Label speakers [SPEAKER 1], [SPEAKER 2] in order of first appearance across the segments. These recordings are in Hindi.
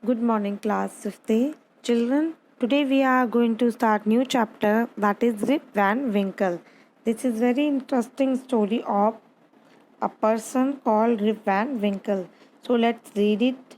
[SPEAKER 1] Good morning, class 5th. Children, today we are going to start new chapter, that is Rip Van Winkle. This is very interesting story of a person called Rip Van Winkle. So let's read it.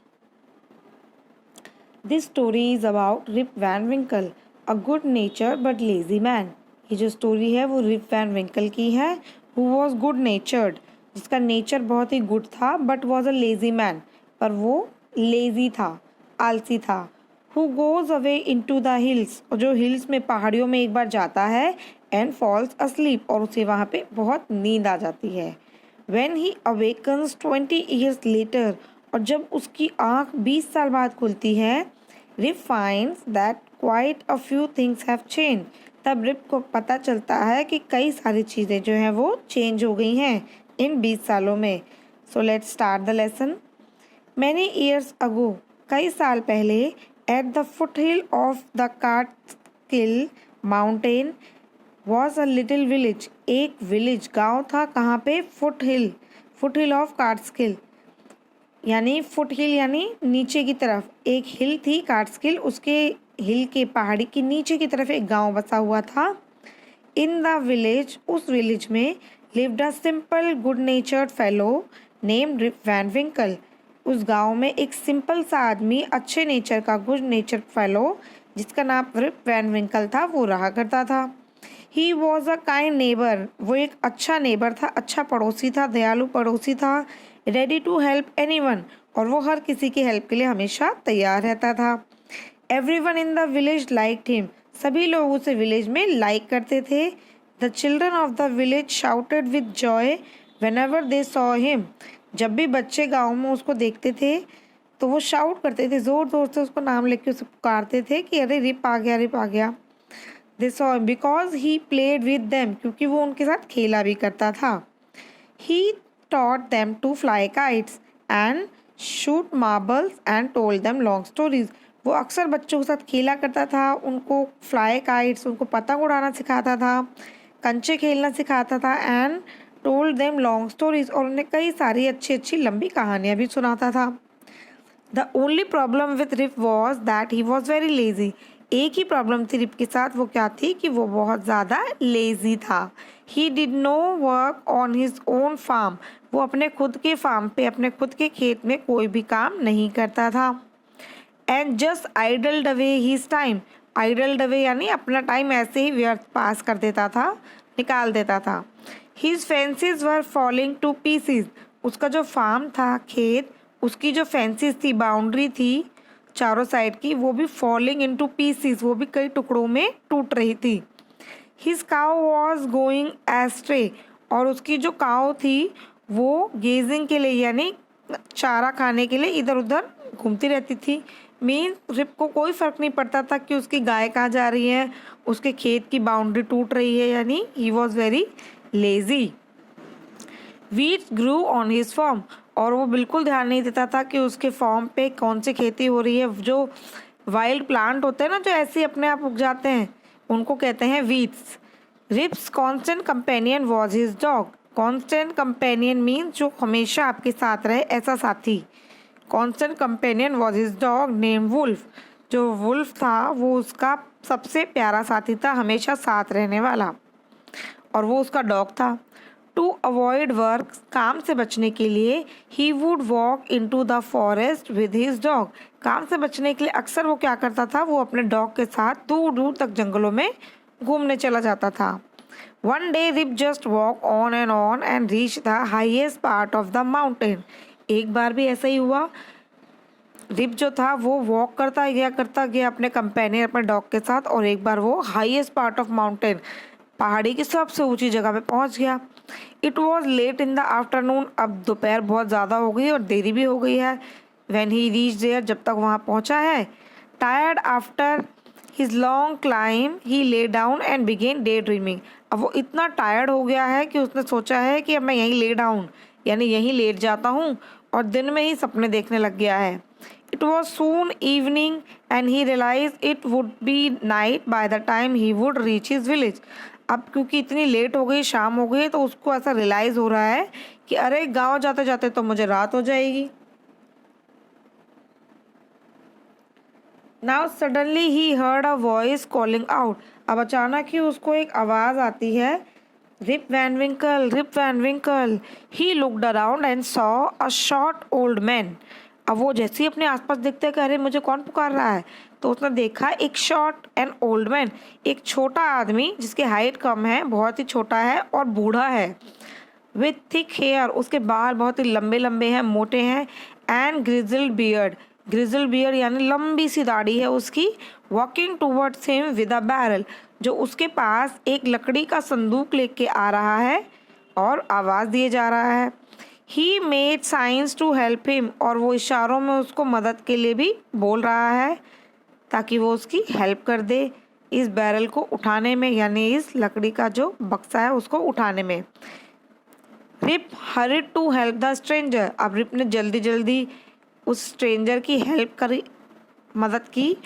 [SPEAKER 1] This story is about Rip Van Winkle, a good natured but lazy man. ये जो स्टोरी है वो रिप वैन विंकल की है, who was good natured, जिसका नेचर बहुत ही गुड था but was a lazy man, पर वो लेजी था, आलसी था. Who goes away into the hills, और जो हिल्स में पहाड़ियों में एक बार जाता है, एंड फॉल्स अस्लीप, और उसे वहाँ पे बहुत नींद आ जाती है. When he awakens 20 years later, और जब उसकी आँख 20 साल बाद खुलती है, Rip finds that quite a few things have change, तब रिप को पता चलता है कि कई सारी चीज़ें जो हैं वो चेंज हो गई हैं इन 20 सालों में. So let's start the lesson. Many years ago, कई साल पहले, at the foothill of the Catskill mountain was a little village, एक विलेज गांव था. कहाँ पे? फुट हिल ऑफ कार्टस्किल, यानी फुट हिल यानी नीचे की तरफ एक हिल थी कार्टस्किल, उसके हिल के पहाड़ी की नीचे की तरफ एक गांव बसा हुआ था. इन द विलेज, उस विलेज में, lived a simple good natured fellow named Rip Van Winkle. उस गांव में एक सिंपल सा आदमी, अच्छे नेचर का गुड नेचर फेलो जिसका नाम रिप वैन विंकल था, वो रहा करता था. He was a kind neighbour, वो एक अच्छा नेबर था, अच्छा पड़ोसी था, दयालु पड़ोसी था. रेडी टू हेल्प एनीवन, और वो हर किसी की हेल्प के लिए हमेशा तैयार रहता था. Everyone in the village liked him, सभी लोग उसे विलेज में लाइक करते थे. The children of the village shouted with Joy whenever they saw him, जब भी बच्चे गाँव में उसको देखते थे तो वो शाउट करते थे, ज़ोर ज़ोर से उसको नाम लेके उसे पुकारते थे कि अरे रिप आ गया, रिप आ गया. They saw him because he played with them, क्योंकि वो उनके साथ खेला भी करता था. ही taught them to fly kites and shoot marbles and told them long stories. वो अक्सर बच्चों के साथ खेला करता था, उनको फ्लाई काइट्स, उनको पतंग उड़ाना सिखाता था, कंचे खेलना सिखाता था, and told them long stories, और उन्हें कई सारी अच्छी अच्छी लंबी कहानियाँ भी सुनाता था. The only problem with Rip was that he was very lazy. एक ही प्रॉब्लम थी रिप के साथ, वो क्या थी कि वो बहुत ज़्यादा लेजी था. He did no work on his own farm, वो अपने खुद के फार्म पे, अपने खुद के खेत में कोई भी काम नहीं करता था. And just idled away his time, idled away यानी अपना टाइम ऐसे ही व्यर्थ पास कर देता था, निकाल देता था. His fences were falling to pieces, उसका जो फार्म था, खेत, उसकी जो फेंसेस थी, बाउंड्री थी चारों साइड की, वो भी फॉलिंग इनटू पीसीज, वो भी कई टुकड़ों में टूट रही थी. His cow was going ashtray, और उसकी जो काउ थी वो गेजिंग के लिए यानी चारा खाने के लिए इधर उधर घूमती रहती थी. मीन रिप को कोई फ़र्क नहीं पड़ता था कि उसकी गाय कहाँ जा रही है, उसके खेत की बाउंड्री टूट रही है, यानी he was very lazy. Weeds grew on his farm, और वो बिल्कुल ध्यान नहीं देता था कि उसके फॉर्म पे कौन सी खेती हो रही है. जो वाइल्ड प्लांट होते हैं ना, जो ऐसे अपने आप उग जाते हैं, उनको कहते हैं weeds. Rip's constant companion was his dog. Constant companion means जो हमेशा आपके साथ रहे, ऐसा साथी. Constant companion was his dog name Wolf, जो वुल्फ था वो उसका सबसे प्यारा साथी था, हमेशा साथ रहने वाला, और वो उसका डॉग था. टू अवॉइड वर्क, काम से बचने के लिए, he would walk into the forest with his dog, काम से बचने के लिए अक्सर वो क्या करता था, वो अपने डॉग के साथ दूर दूर तक जंगलों में घूमने चला जाता था. One day Rip just walk on and reach the highest part of the mountain. एक बार भी ऐसा ही हुआ, रिप जो था वो वॉक करता गया अपने कंपेनियन, अपने डॉग के साथ, और एक बार वो हाईएस्ट पार्ट ऑफ माउंटेन, पहाड़ी की सबसे ऊंची जगह पे पहुंच गया. It was late in the afternoon, अब दोपहर बहुत ज़्यादा हो गई और देरी भी हो गई है. व्हेन ही रीच देयर, जब तक वहाँ पहुँचा है. Tired after his long climb he lay down and began day dreaming. अब वो इतना टायर्ड हो गया है कि उसने सोचा है कि अब मैं यहीं ले डाउन यानी यहीं लेट जाता हूँ, और दिन में ही सपने देखने लग गया है. It was soon evening and he realise it would be night by the time he would reach his village. अब क्योंकि इतनी लेट हो गई, शाम हो गई, तो उसको ऐसा रियलाइज़ हो रहा है कि अरे गांव जाते जाते तो मुझे रात हो जाएगी. Now suddenly he heard a voice calling out. अब अचानक ही उसको एक आवाज़ आती है, Rip Van Winkle, Rip Van Winkle. He looked around and saw a short old man. अब वो जैसे ही अपने आसपास देखते हैं कि अरे मुझे कौन पुकार रहा है, तो उसने देखा एक शॉर्ट एंड ओल्ड मैन, एक छोटा आदमी जिसकी हाइट कम है, बहुत ही छोटा है और बूढ़ा है। विथ थिक हेयर, उसके बाल बहुत ही लंबे लंबे हैं, मोटे हैं। And grizzled beard, grizzled beard यानी लंबी सी दाढ़ी है उसकी। Walking towards him with a barrel, जो उसके पास एक लकड़ी का संदूक लेके आ रहा है और आवाज़ दिए जा रहा है। He made signs to help him, और वो इशारों में उसको मदद के लिए भी बोल रहा है ताकि वो उसकी हेल्प कर दे इस बैरल को उठाने में, यानी इस लकड़ी का जो बक्सा है उसको उठाने में। Rip hurried to help the stranger. अब रिप ने जल्दी जल्दी उस स्ट्रेंजर की हेल्प करी, मदद की।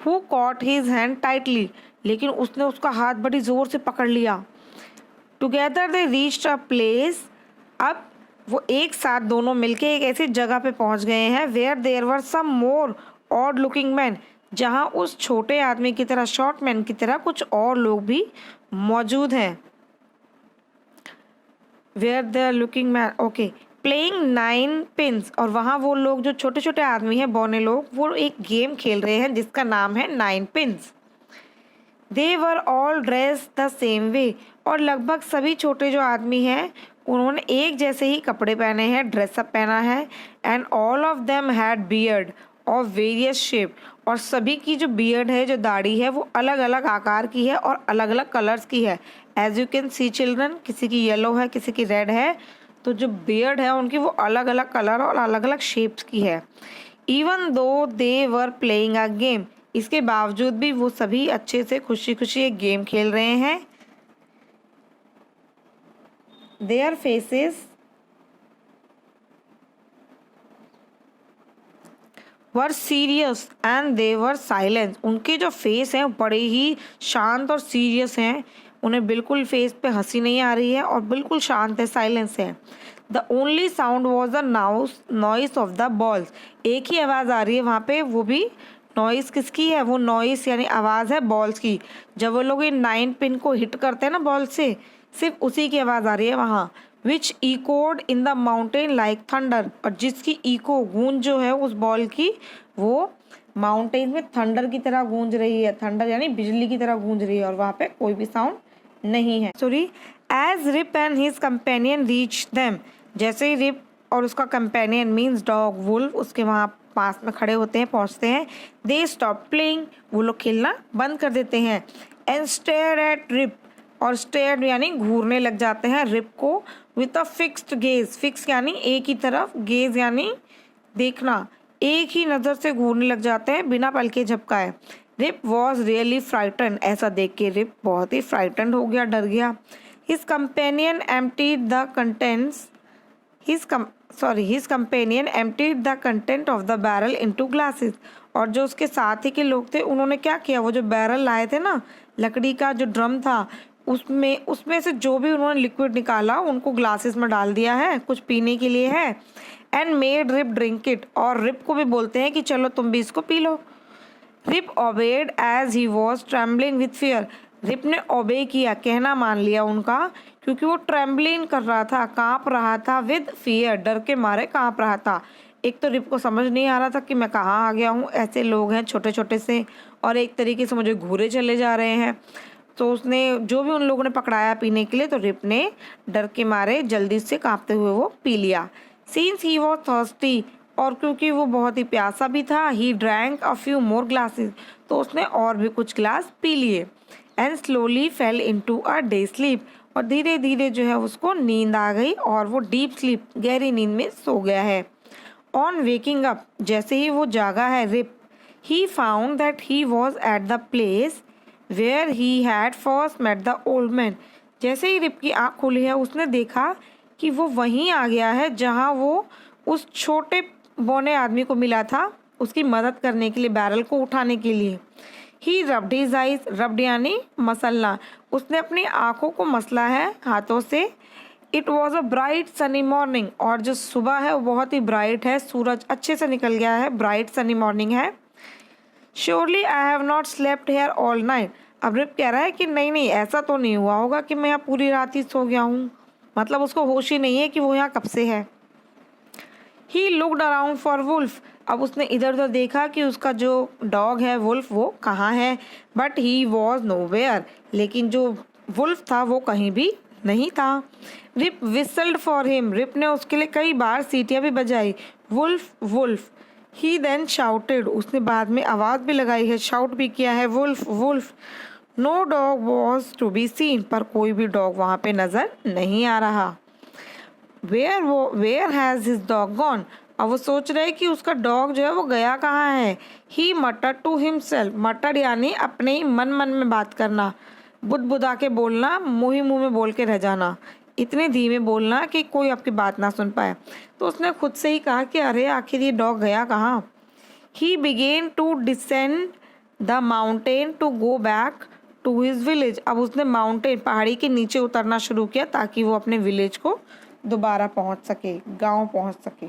[SPEAKER 1] Who caught his hand tightly, लेकिन उसने उसका हाथ बड़ी ज़ोर से पकड़ लिया। Together they reached a place. अब वो एक साथ दोनों मिलके एक ऐसी जगह पे पहुंच गए हैं where there were some more odd looking man, जहां उस छोटे आदमी की तरह, शॉर्ट मैन की तरह कुछ और लोग भी मौजूद हैं। Where they looking man, okay, playing nine pins. और वहाँ वो लोग जो छोटे छोटे आदमी हैं, बौने लोग, वो एक गेम खेल रहे हैं जिसका नाम है nine pins. They were all dress the same way, और लगभग सभी छोटे जो आदमी हैं उन्होंने एक जैसे ही कपड़े पहने हैं, ड्रेसअप पहना है। And all of them had beard of various shape, और सभी की जो बियर्ड है, जो दाढ़ी है, वो अलग अलग आकार की है और अलग अलग कलर्स की है। As you can see children, किसी की येलो है, किसी की रेड है, तो जो बियर्ड है उनकी वो अलग अलग कलर और अलग अलग शेप्स की है। Even though they were playing a game, इसके बावजूद भी वो सभी अच्छे से खुशी खुशी एक गेम खेल रहे हैं। Their faces were serious and they were silence, उनके जो फेस हैं बड़े ही शांत और सीरियस हैं, उन्हें बिल्कुल फेस पे हंसी नहीं आ रही है और बिल्कुल शांत है, साइलेंस है। The only sound was the noise of the balls, एक ही आवाज़ आ रही है वहाँ पे, वो भी नॉइस किसकी है, वो नॉइस यानी आवाज़ है बॉल्स की। जब वो लोग इन 9 पिन को हिट करते हैं ना बॉल से, सिर्फ उसी की आवाज़ आ रही है वहाँ। Which echoed in the mountain like thunder, और जिसकी इको गूंज जो है उस बॉल की, वो माउंटेन में थंडर की तरह गूंज रही है। थंडर यानी बिजली की तरह गूंज रही है, और वहाँ पे कोई भी साउंड नहीं है। Sorry, as Rip and his companion reach them, जैसे ही रिप और उसका कंपेनियन मीन्स डॉग वुल्फ उसके वहाँ पास में खड़े होते हैं, पहुँचते हैं। दे स्टॉप प्लेइंग, वो लोग खेलना बंद कर देते हैं। एंड स्टेयर एट रिप, और स्टेयर यानी घूरने लग जाते हैं रिप को। With a fixed gauge, fix यानी एक ही तरफ, गेज यानी देखना, एक ही नज़र से घूरने लग जाते हैं बिना पलके झपकाए। रिप वॉज रियली फ्राइटन, ऐसा देख के रिप बहुत ही फ्राइटन हो गया, डर गया। His companion emptied the contents his companion emptied the content of the barrel into glasses, और जो उसके साथ ही के लोग थे उन्होंने क्या किया, वो जो बैरल लाए थे ना, लकड़ी का जो ड्रम था, उसमें से जो भी उन्होंने लिक्विड निकाला उनको ग्लासेस में डाल दिया है, कुछ पीने के लिए है। And made Rip drink it, और रिप को भी बोलते हैं कि चलो तुम भी इसको पी लो। Rip obeyed as he was trembling with fear, Rip ने ओबे किया, कहना मान लिया उनका, क्योंकि वो ट्रेम्बलिंग कर रहा था, काँप रहा था, विद फियर, डर के मारे काँप रहा था। एक तो रिप को समझ नहीं आ रहा था कि मैं कहाँ आ गया हूँ, ऐसे लोग हैं छोटे छोटे से और एक तरीके से मुझे घूरे चले जा रहे हैं। तो उसने जो भी उन लोगों ने पकड़ाया पीने के लिए, तो रिप ने डर के मारे जल्दी से काँपते हुए वो पी लिया। सिंस ही वॉज थर्स्टी, और क्योंकि वो बहुत ही प्यासा भी था, he drank a few more glasses, तो उसने और भी कुछ ग्लास पी लिए। And slowly fail into a day sleep, और धीरे धीरे जो है उसको नींद आ गई और वो डीप स्लीप, गहरी नींद में सो गया है। ऑन वेकिंग अप, जैसे ही वो जागा है Rip, he found that he was at the place where he had first met the old man. जैसे ही रिप की आँख खुली है उसने देखा कि वो वहीं आ गया है जहाँ वो उस छोटे बौने आदमी को मिला था, उसकी मदद करने के लिए, बैरल को उठाने के लिए। ही रब्ड हिज आइज, रब्ड यानी मसलना, उसने अपनी आँखों को मसला है हाथों से। It was a bright sunny morning, और जो सुबह है वो बहुत ही ब्राइट है, सूरज अच्छे से निकल गया है, ब्राइट सनी मॉर्निंग है। Surely I have not slept here all night. अब रिप कह रहा है कि नहीं नहीं, ऐसा तो नहीं हुआ होगा कि मैं यहाँ पूरी रात ही सो गया हूँ, मतलब उसको होश ही नहीं है कि वो यहाँ कब से है। He looked around for Wolf. अब उसने इधर उधर देखा कि उसका जो डॉग है वुल्फ वो कहाँ है, बट ही वॉज नोवेयर। लेकिन जो वुल्फ था वो कहीं भी नहीं था। Rip whistled for him. Rip ने उसके लिए कई बार सीटियाँ भी बजाई, Wolf Wolf. He then shouted. उसने बाद में आवाज़ भी लगाई है, शाउट भी किया है, Wolf Wolf. No dog was to be seen. पर कोई भी डॉग वहाँ पे नज़र नहीं आ रहा। Where has his dog gone. अब वो सोच रहे कि उसका डॉग जो है वो गया कहाँ है। ही मटर टू हिमसेल्फ। मटर यानी अपने ही मन मन में बात करना, बुदबुदा के बोलना, मुँह ही मुँह में बोल के रह जाना, इतने धीमे बोलना कि कोई आपकी बात ना सुन पाए। तो उसने खुद से ही कहा कि अरे आखिर ये डॉग गया कहाँ। He began to descend the mountain to go back to his village. अब उसने माउंटेन पहाड़ी के नीचे उतरना शुरू किया ताकि वो अपने विलेज को दोबारा पहुंच सके, गांव पहुंच सके।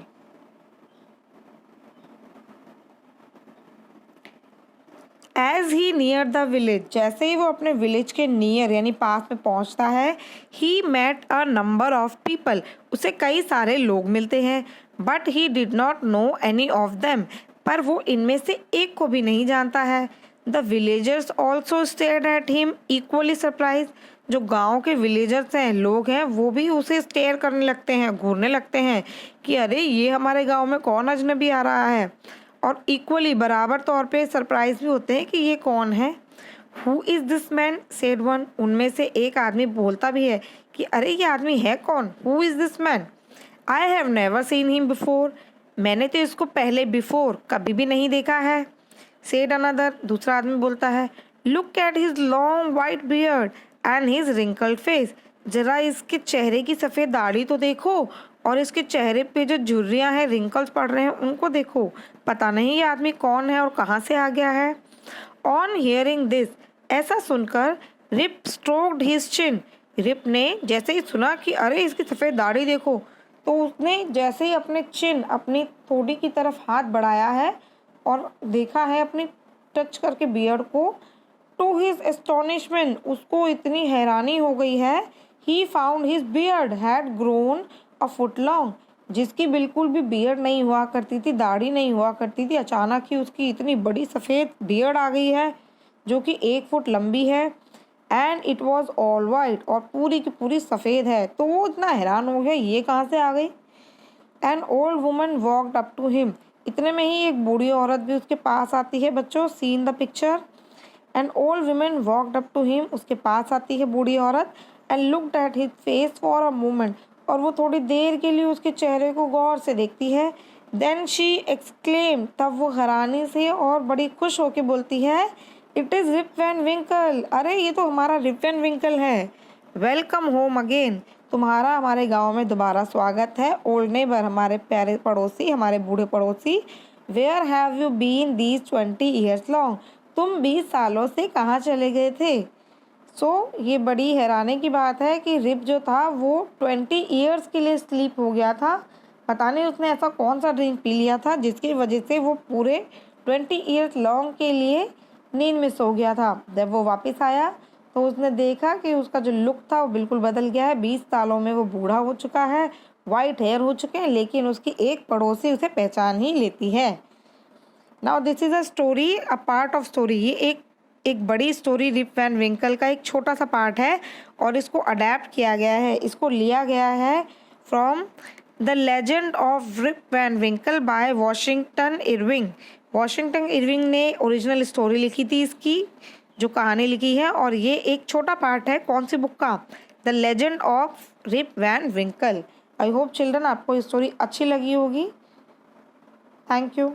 [SPEAKER 1] As he near the village. जैसे ही वो अपने विलेज के नियर यानी पास में पहुंचता है, he met a number of people. उसे कई सारे लोग मिलते हैं, but he did not know any of them. पर वो इनमें से एक को भी नहीं जानता है। The villagers also stared at him equally surprise. जो गांव के विलेजर्स हैं, लोग हैं, वो भी उसे स्टेयर करने लगते हैं, घूरने लगते हैं कि अरे ये हमारे गांव में कौन अजनबी आ रहा है। और इक्वली बराबर तौर पे सरप्राइज भी होते हैं कि ये कौन है। Who is this man said one. उनमें से एक आदमी बोलता भी है कि अरे ये आदमी है कौन। Who is this man. I have never seen him before. मैंने तो इसको पहले बिफोर कभी भी नहीं देखा है। Said another. दूसरा आदमी बोलता है, look at his long white beard and his wrinkled face. जरा इसके चेहरे की सफ़ेद दाढ़ी तो देखो, और इसके चेहरे पे जो झुर्रियाँ हैं, रिंकल्स पड़ रहे हैं, उनको देखो। पता नहीं ये आदमी कौन है और कहाँ से आ गया है। On hearing this. ऐसा सुनकर रिप स्ट्रोक्ड हिज चिन। रिप ने जैसे ही सुना कि अरे इसकी सफ़ेद दाढ़ी देखो, तो उसने जैसे ही अपने चिन, अपनी थोड़ी की तरफ हाथ बढ़ाया है और देखा है अपनी टच करके बियर्ड को। To his astonishment. उसको इतनी हैरानी हो गई है, he found his beard had grown a foot long. जिसकी बिल्कुल भी बियर्ड नहीं हुआ करती थी, दाढ़ी नहीं हुआ करती थी, अचानक ही उसकी इतनी बड़ी सफ़ेद बियर्ड आ गई है जो कि 1 फुट लंबी है। And it was all white. और पूरी की पूरी सफ़ेद है। तो वो इतना हैरान हो गया, ये कहाँ से आ गई। An old woman walked up to him. इतने में ही एक बूढ़ी औरत भी उसके पास आती है। बच्चों, seen the picture. An old woman walked up to him. उसके पास आती है बूढ़ी औरत। And looked at his face for a moment. और वो थोड़ी देर के लिए उसके चेहरे को गौर से देखती है। Then she exclaim. तब वो हैरानी से और बड़ी खुश होकर बोलती है, इट इज़ रिप वैन विंकल। अरे ये तो हमारा रिप वैन विंकल है। Welcome home again. तुम्हारा हमारे गांव में दोबारा स्वागत है। ओल्ड नेबर, हमारे प्यारे पड़ोसी, हमारे बूढ़े पड़ोसी। Where have you been these 20 years long. तुम 20 सालों से कहाँ चले गए थे। ये बड़ी हैरानी की बात है कि रिप जो था वो 20 ईयर्स के लिए स्लीप हो गया था। पता नहीं उसने ऐसा कौन सा ड्रिंक पी लिया था जिसकी वजह से वो पूरे 20 ईयर्स लॉन्ग के लिए नींद में सो गया था। जब वो वापस आया तो उसने देखा कि उसका जो लुक था वो बिल्कुल बदल गया है। 20 सालों में वो बूढ़ा हो चुका है, वाइट हेयर हो चुके हैं, लेकिन उसकी एक पड़ोसी उसे पहचान ही लेती है। Now this is a story, a part of story. ये एक बड़ी स्टोरी रिप वैन विंकल का एक छोटा सा पार्ट है और इसको अडेप्ट किया गया है, इसको लिया गया है from the legend of Rip Van Winkle by Washington Irving. Washington Irving ने ओरिजिनल स्टोरी लिखी थी, इसकी जो कहानी लिखी है, और ये एक छोटा पार्ट है कौन सी बुक का, the legend of Rip Van Winkle. I hope children आपको स्टोरी अच्छी लगी होगी। Thank you.